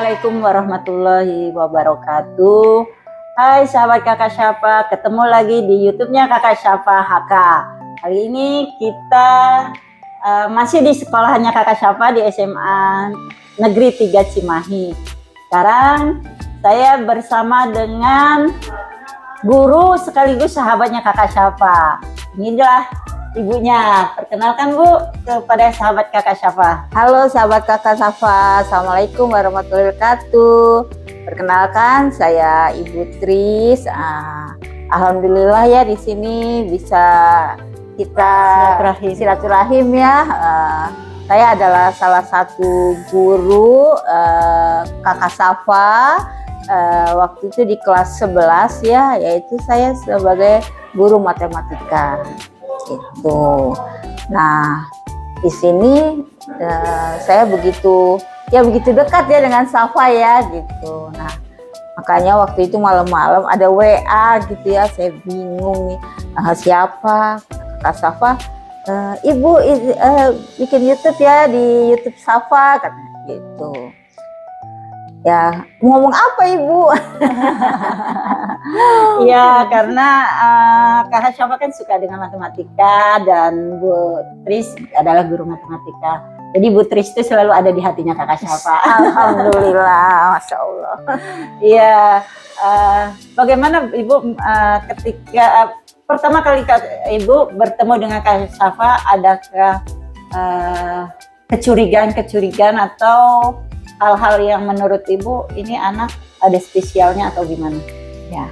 Assalamualaikum warahmatullahi wabarakatuh. Hai sahabat Kakak Syafa, ketemu lagi di YouTube-nya Kakak Syafa HK. Kali ini kita masih di sekolahnya Kakak Syafa di SMA Negeri 3 Cimahi. Sekarang saya bersama dengan guru sekaligus sahabatnya Kakak Syafa. Inilah ibunya. Perkenalkan Bu kepada sahabat Kakak Syafa. Halo sahabat Kakak Syafa, Assalamualaikum warahmatullahi wabarakatuh. Perkenalkan saya Ibu Tris. Alhamdulillah ya di sini bisa kita silaturahim ya. Saya adalah salah satu guru Kakak Syafa. Waktu itu di kelas 11 ya, yaitu saya sebagai guru matematika. Itu. Nah, di sini saya begitu dekat ya dengan Syafa ya gitu. Nah, makanya waktu itu malam-malam ada WA gitu ya, saya bingung nih siapa Kak Syafa. Ibu bikin YouTube ya, di YouTube Syafa katanya gitu. Ya, ngomong apa Ibu? Iya, karena Kakak Syafa kan suka dengan matematika dan Bu Tris adalah guru matematika. Jadi Bu Tris itu selalu ada di hatinya Kakak Syafa. Alhamdulillah, Masya Allah. Iya, bagaimana Ibu ketika pertama kali Ibu bertemu dengan Kakak Syafa, adakah kecurigaan atau hal-hal yang menurut Ibu ini anak ada spesialnya atau gimana? Ya,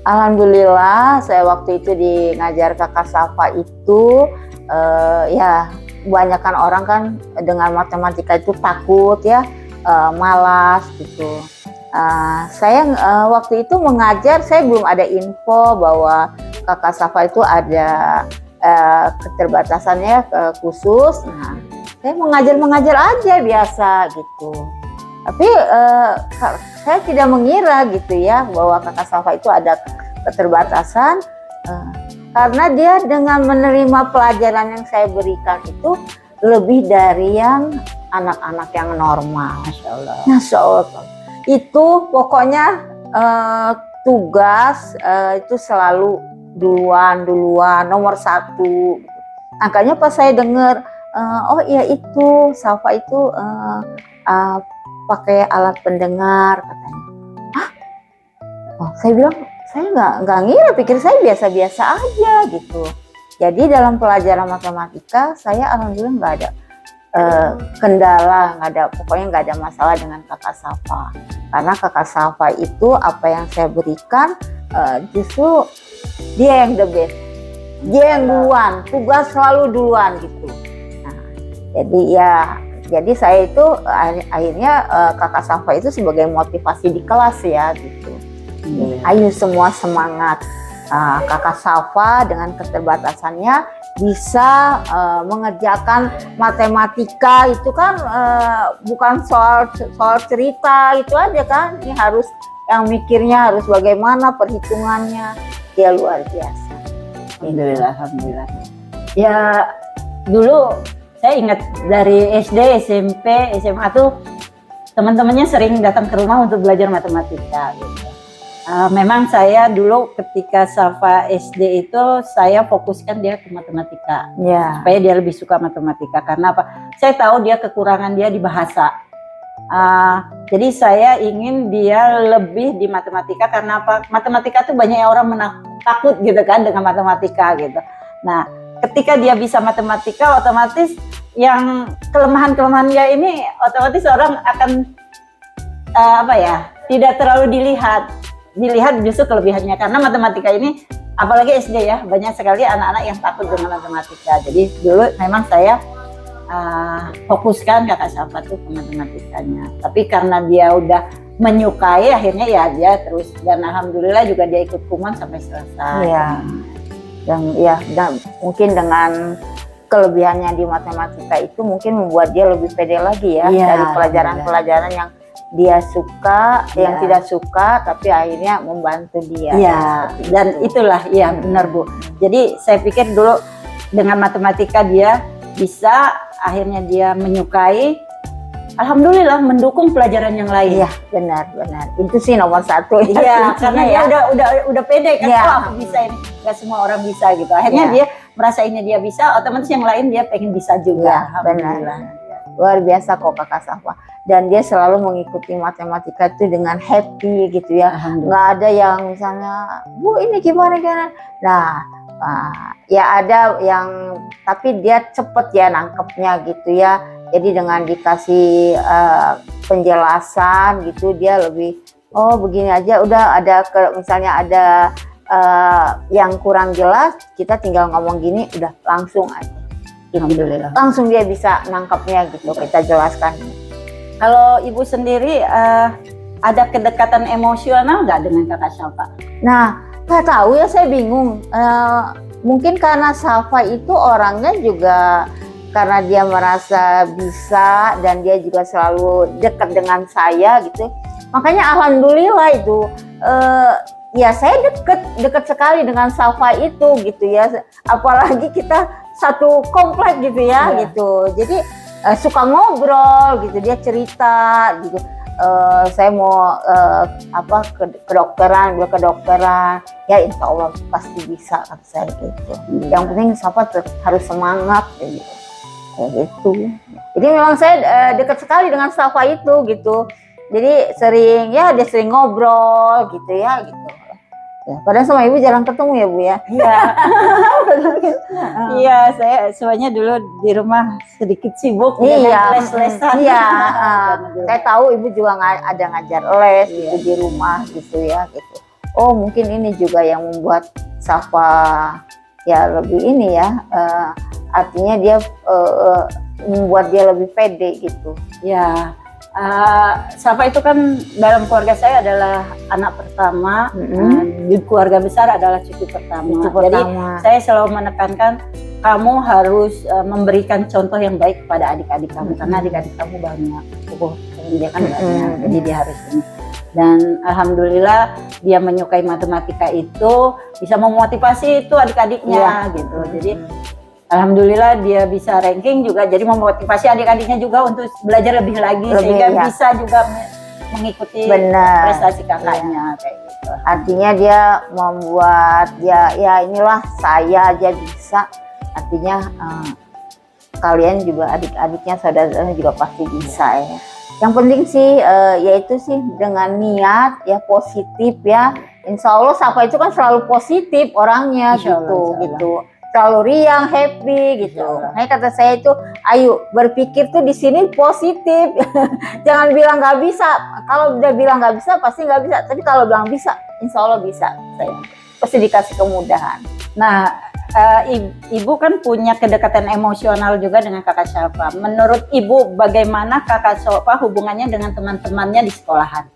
alhamdulillah saya waktu itu di ngajar Kakak Syafa itu ya kebanyakan orang kan dengan matematika itu takut ya, malas gitu. Saya waktu itu mengajar, saya belum ada info bahwa Kakak Syafa itu ada keterbatasannya khusus. Nah, saya mengajar aja biasa gitu. Tapi saya tidak mengira gitu ya bahwa Kakak Syafa itu ada keterbatasan, karena dia dengan menerima pelajaran yang saya berikan itu lebih dari yang anak-anak yang normal. Masya Allah. Masya Allah. Itu pokoknya tugas itu selalu duluan nomor 1. Makanya pas saya dengar oh iya itu Syafa itu pakai alat pendengar katanya. Hah? Oh, saya bilang saya nggak ngira, pikir saya biasa-biasa aja gitu. Jadi dalam pelajaran matematika saya alhamdulillah nggak ada kendala, pokoknya nggak ada masalah dengan Kakak Syafa. Karena Kakak Syafa itu apa yang saya berikan justru dia yang the best, dia yang duluan, tugas selalu duluan gitu. Nah, jadi saya itu akhirnya Kakak Syafa itu sebagai motivasi di kelas ya gitu. Ayo semua semangat. Kakak Syafa dengan keterbatasannya bisa mengerjakan matematika itu kan bukan soal cerita itu aja kan. Ini harus yang mikirnya harus bagaimana perhitungannya, dia luar biasa. Alhamdulillah. Ya dulu saya ingat dari SD, SMP, SMA tuh teman-temannya sering datang ke rumah untuk belajar matematika gitu. Memang saya dulu ketika Syafa SD itu saya fokuskan dia ke matematika, supaya dia lebih suka matematika. Karena apa? Saya tahu dia kekurangan dia di bahasa. Jadi saya ingin dia lebih di matematika. Karena apa? Matematika tuh banyak orang takut gitu kan dengan matematika gitu. Nah, ketika dia bisa matematika, otomatis yang kelemahan dia ini otomatis orang akan tidak terlalu dilihat justru kelebihannya. Karena matematika ini apalagi SD ya, banyak sekali anak-anak yang takut dengan matematika. Jadi dulu memang saya fokuskan Kakak Syafa tuh ke matematikanya. Tapi karena dia udah menyukai, akhirnya ya dia terus, dan alhamdulillah juga dia ikut kuman sampai selesai. Dan mungkin dengan kelebihannya di matematika itu mungkin membuat dia lebih pede lagi ya, dari pelajaran-pelajaran yang dia suka, yang tidak suka, tapi akhirnya membantu dia. Dan itulah benar Bu. Jadi saya pikir dulu dengan matematika dia bisa, akhirnya dia menyukai, alhamdulillah mendukung pelajaran yang lain. Iya, benar. Itu sih nomor satu. Iya, karena dia ya. udah pede kan, Iya. oh aku bisa ini, nggak semua orang bisa gitu. Akhirnya Iya. dia merasa ini dia bisa, otomatis yang lain dia pengen bisa juga. Iya, Alhamdulillah. Luar biasa kok Kakak Safa. Dan dia selalu mengikuti matematika itu dengan happy gitu ya. Alhamdulillah. Nggak ada yang misalnya, Bu ini gimana. Nah, ya ada yang, tapi dia cepet ya nangkepnya gitu ya. Jadi dengan dikasih penjelasan gitu, dia lebih, oh begini aja, udah ada misalnya ada yang kurang jelas, kita tinggal ngomong gini, udah langsung aja. Alhamdulillah. Langsung dia bisa nangkepnya gitu, kita jelaskan. Kalau Ibu sendiri ada kedekatan emosional nggak dengan Kakak Syafa? Nah, nggak tahu ya, saya bingung. Mungkin karena Safa itu orangnya juga, karena dia merasa bisa dan dia juga selalu dekat dengan saya gitu. Makanya alhamdulillah itu, ya saya dekat sekali dengan Safa itu gitu ya. Apalagi kita satu komplek gitu ya, Iya. gitu. Jadi suka ngobrol gitu, dia cerita gitu. Saya mau kedokteran, ya insya Allah pasti bisa, kata saya gitu. Yang penting Safa harus semangat gitu. Kayak gitu. Jadi memang saya dekat sekali dengan Safa itu gitu. Jadi dia sering ngobrol gitu ya gitu. Ya, padahal sama Ibu jarang ketemu ya Bu ya. Iya. Iya, saya sebenarnya dulu di rumah sedikit sibuk dengan les-lesan. Iya. Saya tahu Ibu juga ada ngajar les gitu di rumah gitu ya gitu. Oh mungkin ini juga yang membuat Safa ya lebih ini ya. Artinya dia membuat dia lebih pede gitu. Ya, Safa itu kan dalam keluarga saya adalah anak pertama, di keluarga besar adalah cucu pertama. Jadi saya selalu menekankan kamu harus memberikan contoh yang baik kepada adik-adik kamu, karena adik-adik kamu banyak, dia kan banyak, jadi dia harus ini. Dan alhamdulillah dia menyukai matematika itu, bisa memotivasi itu adik-adiknya gitu. Jadi alhamdulillah dia bisa ranking juga, jadi memotivasi adik-adiknya juga untuk belajar lebih lagi sehingga bisa juga mengikuti prestasi kakaknya kayak gitu. Artinya dia membuat ya inilah saya aja bisa. Artinya kalian juga adik-adiknya, saudara-saudaranya juga pasti bisa ya. Yang penting sih yaitu sih dengan niat ya positif ya. Insya Allah Safa itu kan selalu positif orangnya gitu. Selalu riang, happy gitu. Makanya kata saya itu, ayo berpikir tuh di sini positif. Jangan bilang nggak bisa. Kalau udah bilang nggak bisa, pasti nggak bisa. Tapi kalau bilang bisa, insya Allah bisa. Saya pasti dikasih kemudahan. Nah, Ibu kan punya kedekatan emosional juga dengan Kakak Syafa. Menurut Ibu, bagaimana Kakak Syafa hubungannya dengan teman-temannya di sekolahan?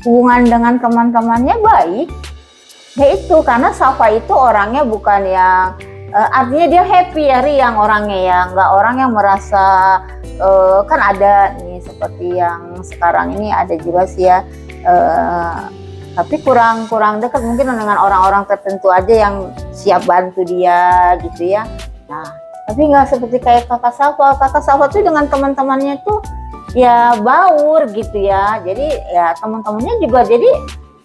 Hubungan dengan teman-temannya baik. Ya itu, karena Safa itu orangnya bukan yang artinya dia happy ya, riang orangnya ya, nggak orang yang merasa kan ada nih seperti yang sekarang ini ada juga sih ya, tapi kurang dekat mungkin dengan orang-orang tertentu aja yang siap bantu dia gitu ya. Nah tapi nggak seperti kayak Kakak Safa. Kakak Safa tuh dengan teman-temannya tuh ya baur gitu ya, jadi ya teman-temannya juga jadi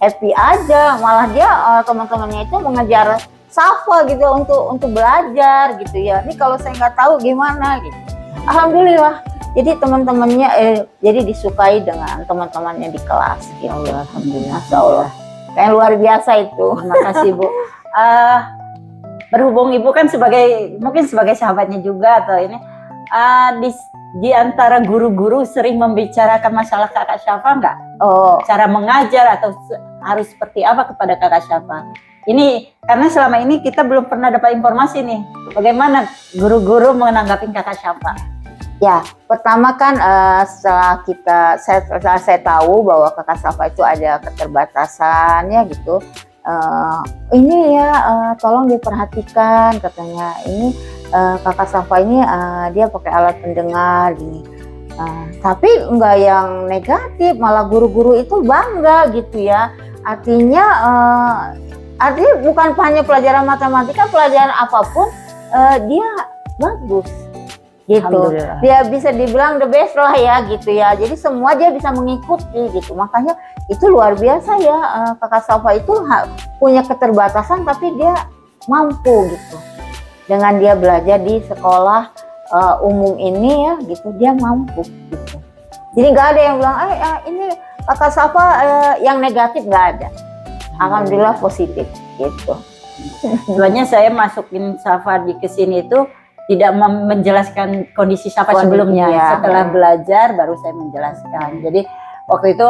happy aja, malah dia teman-temannya itu mengejar Safa gitu untuk belajar gitu ya. Ini kalau saya nggak tahu gimana gitu. Alhamdulillah. Jadi teman-temannya jadi disukai dengan teman-temannya di kelas gitu. Alhamdulillah. Masya Allah. Kayak luar biasa itu. Terima kasih Bu. Berhubung Ibu kan mungkin sebagai sahabatnya juga atau ini di antara guru-guru sering membicarakan masalah Kakak Syafa nggak? Oh, Cara mengajar atau harus seperti apa kepada Kakak Syafa? Ini karena selama ini kita belum pernah dapat informasi nih, bagaimana guru-guru menanggapi Kakak Syafa? ya, pertama kan setelah saya tahu bahwa Kakak Safa itu ada keterbatasannya gitu. Ini ya tolong diperhatikan katanya. Ini Kakak Safa ini dia pakai alat pendengar gini. Tapi enggak yang negatif, malah guru-guru itu bangga gitu ya. Artinya bukan hanya pelajaran matematika, pelajaran apapun dia bagus. gitu. Alhamdulillah. Dia bisa dibilang the best lah ya gitu ya. Jadi semua dia bisa mengikuti gitu. Makanya itu luar biasa ya, Kakak Safa itu punya keterbatasan tapi dia mampu gitu. Dengan dia belajar di sekolah umum ini ya gitu, dia mampu gitu. Jadi nggak ada yang bilang ini Kakak Safa yang negatif, nggak ada. Alhamdulillah positif gitu. Sebenarnya saya masukin Safa di kesini itu tidak menjelaskan kondisi Safa Kondisi, sebelumnya. ya. Setelah belajar baru saya menjelaskan. Jadi waktu itu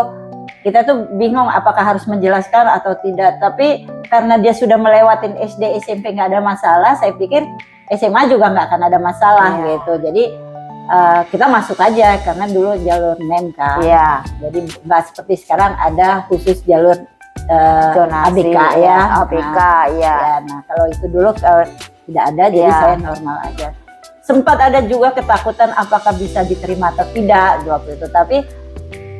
kita tuh bingung apakah harus menjelaskan atau tidak. Tapi karena dia sudah melewatin SD, SMP nggak ada masalah, saya pikir SMA juga nggak akan ada masalah gitu. Jadi kita masuk aja karena dulu jalur NEM kan. Iya. Jadi nggak seperti sekarang ada khusus jalur Zonasi, ABK ya. ABK ya. Ya, nah kalau itu dulu tidak ada, jadi Ya. saya normal aja. Sempat ada juga ketakutan apakah bisa diterima atau tidak waktu itu. Tapi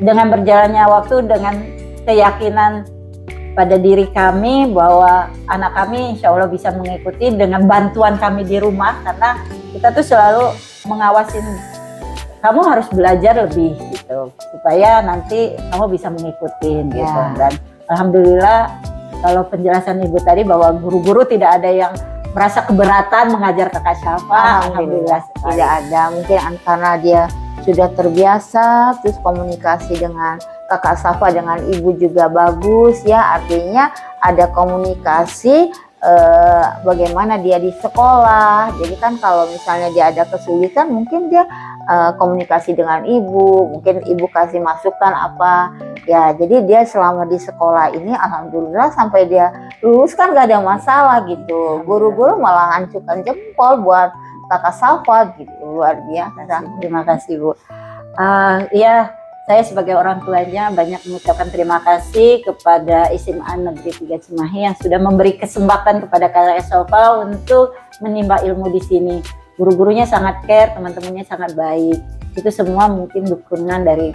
dengan berjalannya waktu, dengan keyakinan pada diri kami bahwa anak kami insya Allah bisa mengikuti dengan bantuan kami di rumah, karena kita tuh selalu mengawasin, kamu harus belajar lebih gitu supaya nanti kamu bisa mengikuti gitu. Ya. Dan alhamdulillah kalau penjelasan Ibu tadi bahwa guru-guru tidak ada yang merasa keberatan mengajar Kakak Safa, alhamdulillah sekali. Tidak ada, mungkin karena dia sudah terbiasa, terus komunikasi dengan Kakak Safa dengan ibu juga bagus ya, artinya ada komunikasi bagaimana dia di sekolah. Jadi kan kalau misalnya dia ada kesulitan, mungkin dia komunikasi dengan ibu, mungkin ibu kasih masukan apa ya. Jadi dia selama di sekolah ini alhamdulillah sampai dia lulus kan gak ada masalah gitu. Guru-guru malah hancurkan jempol buat Kakak Safa gitu, luar biasa. Terima kasih Bu. Ya, saya sebagai orang tuanya banyak mengucapkan terima kasih kepada SMA Negeri 3 Cimahi yang sudah memberi kesempatan kepada Kakak Safa untuk menimba ilmu di sini. Guru-gurunya sangat care, teman-temannya sangat baik. Itu semua mungkin dukungan dari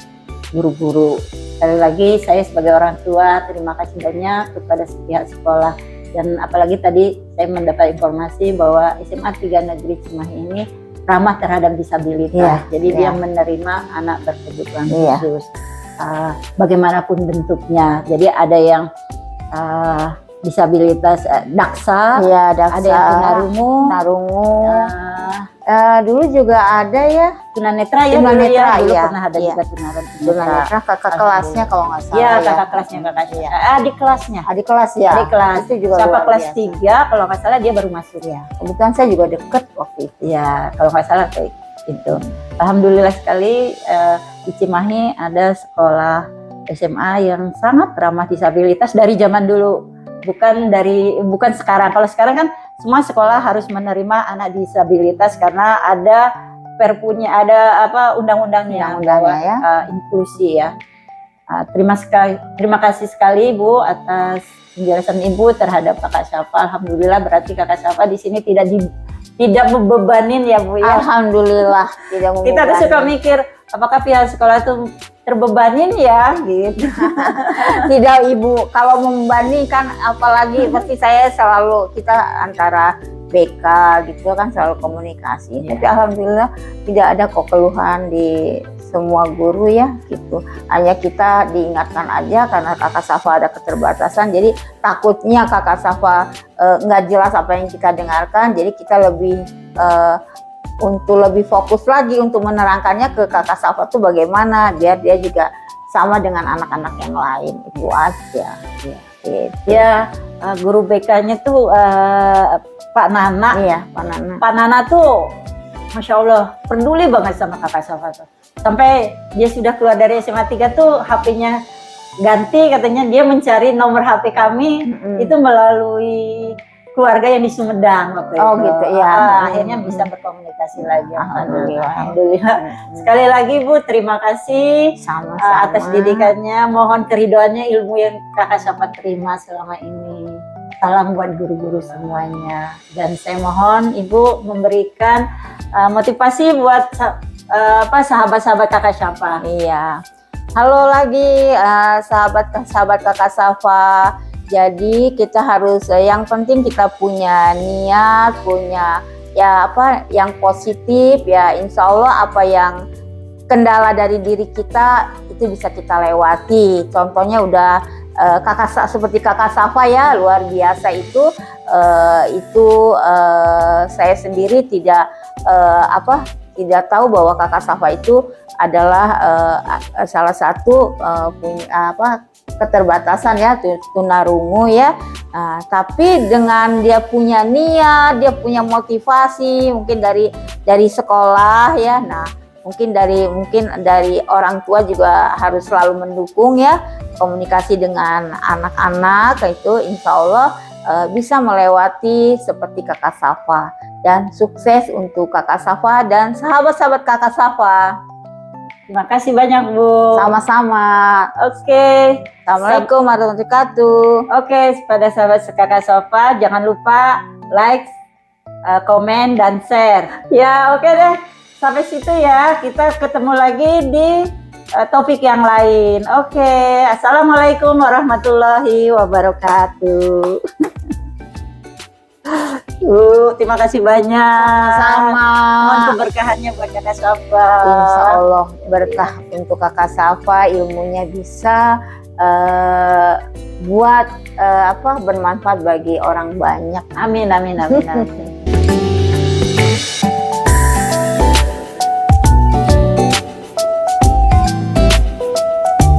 guru-guru. Sekali lagi saya sebagai orang tua terima kasih banyak kepada pihak sekolah. Dan apalagi tadi saya mendapat informasi bahwa SMA 3 Negeri Cimahi ini ramah terhadap disabilitas. Ya, Jadi ya. dia menerima anak berkebutuhan Ya. khusus. Bagaimanapun bentuknya. Jadi ada yang disabilitas daksa, Iya, daksa, ada yang tunarungu, tunarungu. uh, Dulu juga ada ya, tunanetra ya, Tunanetra, dulu ya, dulu iya. pernah ada Iya. juga tunanetra. tunanetra kakak kelasnya kalau nggak salah. Iya, ya. kakak kelasnya kakak. Iya. Adik kelasnya. Adik kelas ya. Adik kelas. Itu juga Siapa luar kelas biasa. 3 kalau nggak salah dia baru masuk. Ya. Kebetulan saya juga deket waktu itu. Ya, kalau nggak salah kayak itu. Alhamdulillah sekali di Cimahi ada sekolah SMA yang sangat ramah disabilitas dari zaman dulu. Bukan sekarang. Kalau sekarang kan semua sekolah harus menerima anak disabilitas karena ada perpunya, ada undang-undangnya Undang-undangnya ya. inklusi ya. Terima kasih sekali Ibu atas penjelasan Ibu terhadap Kakak Safa. Alhamdulillah berarti Kakak Safa di sini tidak membebanin ya Bu ya. Alhamdulillah tidak membebani. Kita tuh suka mikir apakah pihak sekolah tuh terbebanin ya gitu. Tidak Ibu, kalau membebani kan apalagi pasti saya selalu kita antara BK gitu kan selalu komunikasi. Iya. Tapi alhamdulillah tidak ada kok keluhan di semua guru ya gitu. Hanya kita diingatkan aja karena Kakak Safa ada keterbatasan. Jadi takutnya Kakak Safa nggak jelas apa yang kita dengarkan. Jadi kita lebih untuk lebih fokus lagi untuk menerangkannya ke Kakak Safa tuh bagaimana biar dia juga sama dengan anak-anak yang lain. Itu aja. Ya, gitu. Ya, guru BK-nya tuh Pak Nana. Iya, Pak Nana. Pak Nana tuh Masya Allah peduli banget sama Kakak Safa tuh. Sampai dia sudah keluar dari SMA 3 tuh HP-nya ganti, katanya dia mencari nomor HP kami itu melalui keluarga yang di Sumedang waktu Oh, itu. gitu, ya. Akhirnya bisa berkomunikasi lagi. Alhamdulillah. Alhamdulillah. Sekali lagi Bu, terima kasih Sama-sama. atas didikannya. Mohon keridoannya ilmu yang Kakak Safa terima selama ini. Salam buat guru-guru semuanya. Dan saya mohon Ibu memberikan motivasi buat sahabat-sahabat Kakak Safa. Iya. Halo lagi sahabat Kakak Safa. Jadi kita harus yang penting kita punya niat, punya ya apa yang positif ya, insya Allah apa yang kendala dari diri kita itu bisa kita lewati. Contohnya udah seperti kakak Safa ya, luar biasa itu saya sendiri tidak tidak tahu bahwa kakak Safa itu adalah salah satu punya keterbatasan ya, tunarungu ya. Tapi dengan dia punya niat, dia punya motivasi mungkin dari sekolah ya. Nah, mungkin dari orang tua juga harus selalu mendukung ya, komunikasi dengan anak-anak itu insya Allah bisa melewati seperti kakak Safa. Dan sukses untuk kakak Safa dan sahabat-sahabat kakak Safa. Terima kasih banyak Bu. Sama-sama. Oke. Assalamualaikum warahmatullahi wabarakatuh. Oke, pada sahabat kakak Safa jangan lupa like, komen dan share. Ya oke deh. Sampai situ ya, kita ketemu lagi di topik yang lain. Oke, assalamualaikum warahmatullahi wabarakatuh. Terima kasih banyak. Sama. Mohon keberkahannya buat kakak Safa. Insya Allah berkah untuk kakak Safa, ilmunya bisa buat bermanfaat bagi orang banyak. Amin, amin, amin, amin.